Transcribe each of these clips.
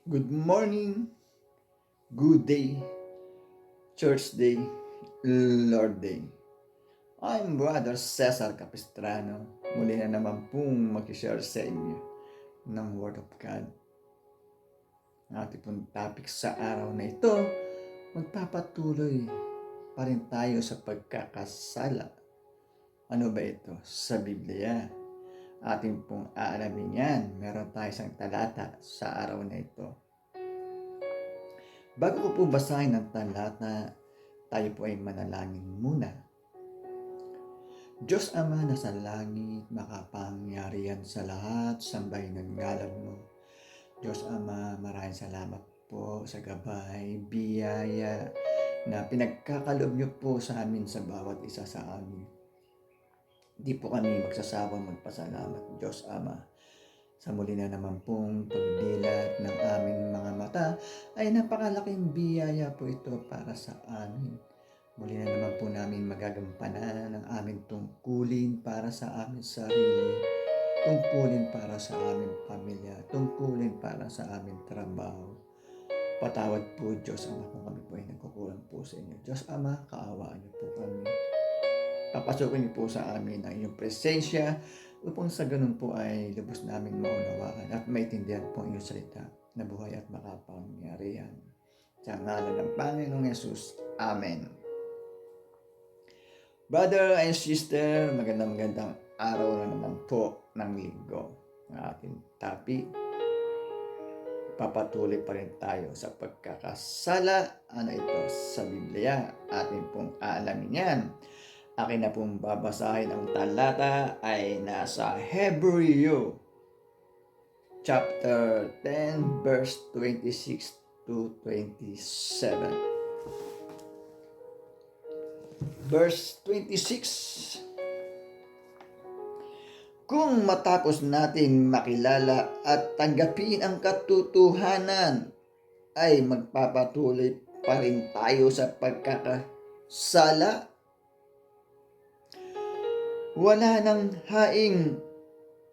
Good morning, good day, church day, Lord day. I'm Brother Cesar Capistrano. Muli na naman pong mag-share sa inyo ng Word of God. Ang ating pong topic sa araw na ito, magpapatuloy pa rin tayo sa pagkakasala. Ano ba ito? Sa Biblia. Ating pong aalamin yan. Meron tayo isang talata sa araw na ito. Bago ko po basahin ang talata, tayo po ay manalangin muna. Diyos Ama na sa langit, makapangyarihan sa lahat, sambahin ang ngalan mo. Diyos Ama, maraming salamat po sa gabay, biyaya na pinagkakaloob niyo po sa amin sa bawat isa sa amin. Di po kami magsasawang magpasalamat, Diyos Ama. Sa muli na naman pong pagdilat ng aming mga mata ay napakalaking biyaya po ito para sa amin. Muli na naman po namin magagampanan ang aming tungkulin para sa aming sarili, tungkulin para sa aming pamilya, tungkulin para sa aming trabaho. Patawad po, Diyos Ama, kung kami po ay nagkukulang po sa inyo. Diyos Ama, kaawaan niyo po kami. Papasukin niyo po sa amin ang iyong presensya upang sa ganun po ay lubos namin maunawaan at maintindihan po ang iyong salita na buhay at makapangyarihan. Sa ngalan ng Panginoong Yesus. Amen. Brother and sister, magandang araw na naman po ng linggo. Ang ating topic, papatuloy pa rin tayo sa pagkakasala. Ano ito sa Biblia? Ating pong aalamin yan. Akin na pong babasahin ang talata ay nasa Hebreo chapter 10 verse 26 to 27. Verse 26. Kung matapos nating makilala at tanggapin ang katotohanan, ay magpapatuloy pa rin tayo sa pagkakasala. Wala nang haing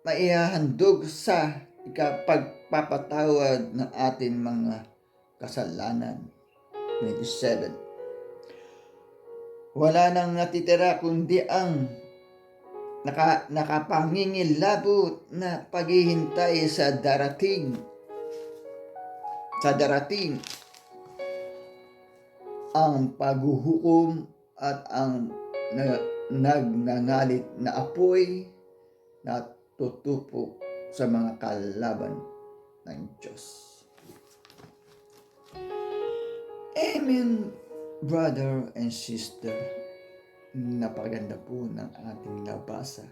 maihahandog sa ikapagpapatawad ng ating mga kasalanan. 27. Wala nang natitira kundi ang nakapangingilabot na paghihintay sa darating. Ang paghuhukom at ang nagngangalit na apoy na tutupo sa mga kalaban ng Diyos. Amen, brother and sister. Napaganda po ng ating nabasa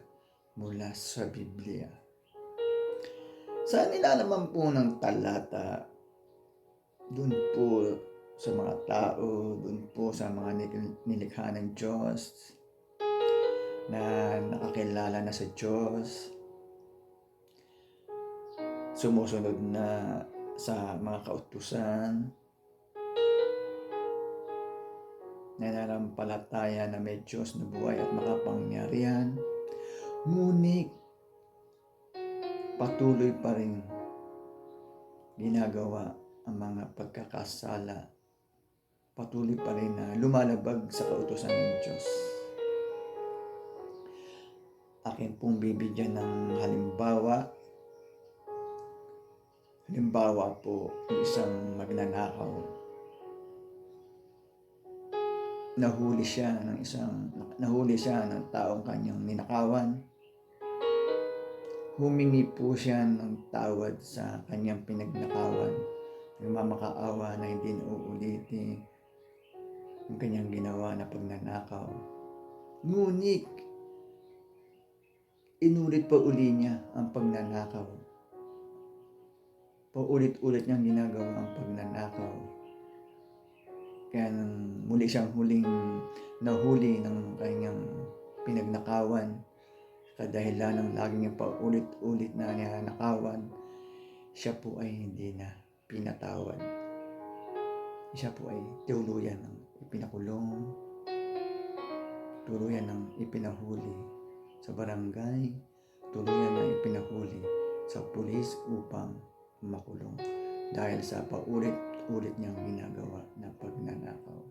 mula sa Biblia. Sa nilalaman po ng talata, dun po sa mga tao, dun po sa mga nilikha ng Diyos, na nakakilala na sa Diyos, sumusunod na sa mga kautusan, nananampalataya na may Diyos na buhay at makapangyarihan, ngunit patuloy pa rin ginagawa ang mga pagkakasala, patuloy pa rin na lumalabag sa kautusan ng Diyos. Akin pong bibigyan ng halimbawa. Halimbawa po, isang magnanakaw. Nahuli siya ng taong kanyang ninakawan. Humingi po siya ng tawad sa kanyang pinagnakawan. Nagmamakaawa na hindi na uulitin ang kanyang ginawa na pagnanakaw. Ngunit, inulit pa uli niya ang pagnanakaw. Paulit-ulit niyang ginagawa ang pagnanakaw. Kaya nang muli siyang nahuli ng kanyang pinagnakawan, kadahilan ng lagi niyang paulit-ulit na ninanakawan, siya po ay hindi na pinatawad. Siya po ay tuluyan ng ipinakulong, tuluyan ng ipinahuli sa barangay, tuluyan ng ipinahuli sa pulis upang makulong. dahil sa paulit-ulit niyang ginagawa na pagnanakaw.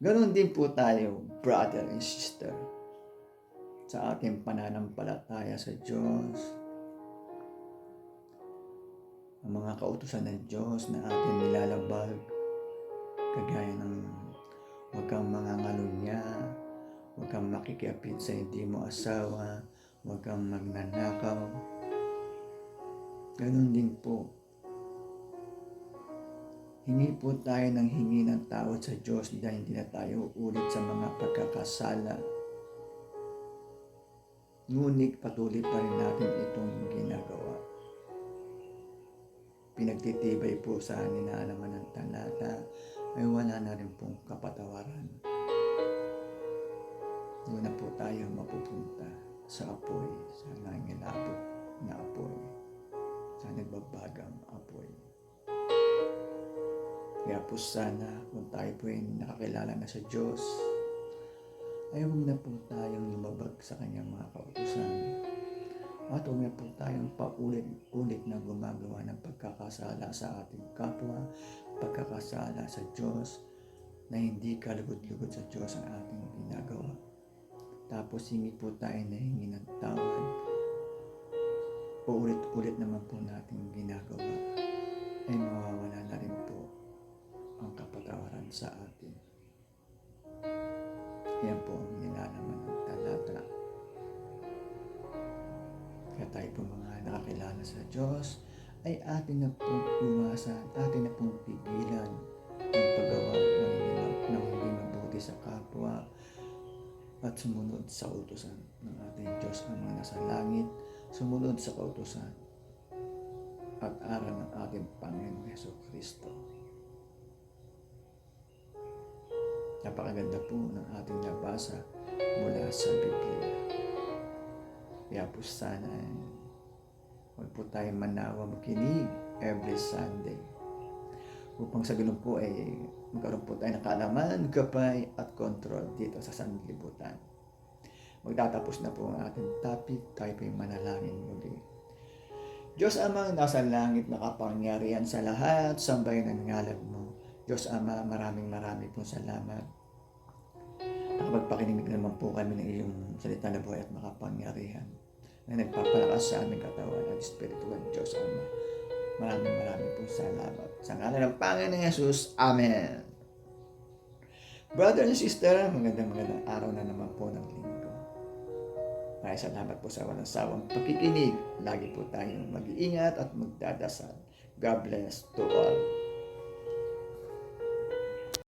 Ganon din po tayo, brother and sister, sa ating pananampalataya sa Diyos, ang mga kautusan ng Diyos na ating nilalabag, kagaya ng huwag kang mangangalunya, huwag kang makikiapid sa hindi mo asawa, huwag kang magnanakaw. Ganon din po. Hingi po tayo ng hingi ng tawad sa Diyos dahil hindi na tayo uulit sa mga pagkakasala. Ngunit patuloy pa rin natin itong ginagawa. Pinagtitibay po sa ninalaman ng talata ay wala na rin pong kapatawaran. Doon na po tayo mapupunta sa apoy, sa nangingilabot na apoy, sa nagbabagang apoy. Kaya po sana kung tayo po ay nakakilala na sa Diyos, ay huwag na po tayong lumabag sa kanyang mga kautusan. At huwag na po tayong paulit-ulit na gumagawa ng pagkakasala sa ating kapwa, pagkakasala sa Diyos, na hindi kalugod-lugod sa Diyos ang ating ginagawa. Tapos hingi po tayo na hingi ng tawad. Paulit-ulit naman po natin ginagawa, ay mawawala na rin po ang kapatawaran sa atin. Yan po ang nilalaman ng talata. Kaya tayo po mga nakakilala sa Diyos, ay atin na pong iwasan, atin na pong pigilan ang paggawa ng hindi mabuti sa kapwa at sumunod sa utusan ng ating Diyos ang mga nasa langit, sumunod sa kautusan at aral ng ating Panginoong Jesucristo. Napakaganda po ng ating nabasa mula sa Biblia. Kaya po sana huwag po tayong manawa makinig every Sunday. Upang sa ganun po ay magkaroon po tayo ng kaalaman, gabay at control dito sa sanlibutan. Magtatapos na po ang ating topic, tayo po yung manalangin muli. Diyos Amang nasa langit, makapangyarihan sa lahat, sambahin ang ngalan mo. Diyos Ama, maraming pong salamat. Nakapagpakinig naman po kami ng iyong salita na buhay at makapangyarihan na nagpapalakas sa aming katawan at espiritual. Diyos Ama, maraming pong salamat. Sa ngalan ng Panginoon Jesus, Amen. Brother and sister, magandang araw na naman po ng linggo. Maraming salamat po sa walang sawang pakikinig. Lagi po tayong mag-iingat at magdadasal. God bless to all.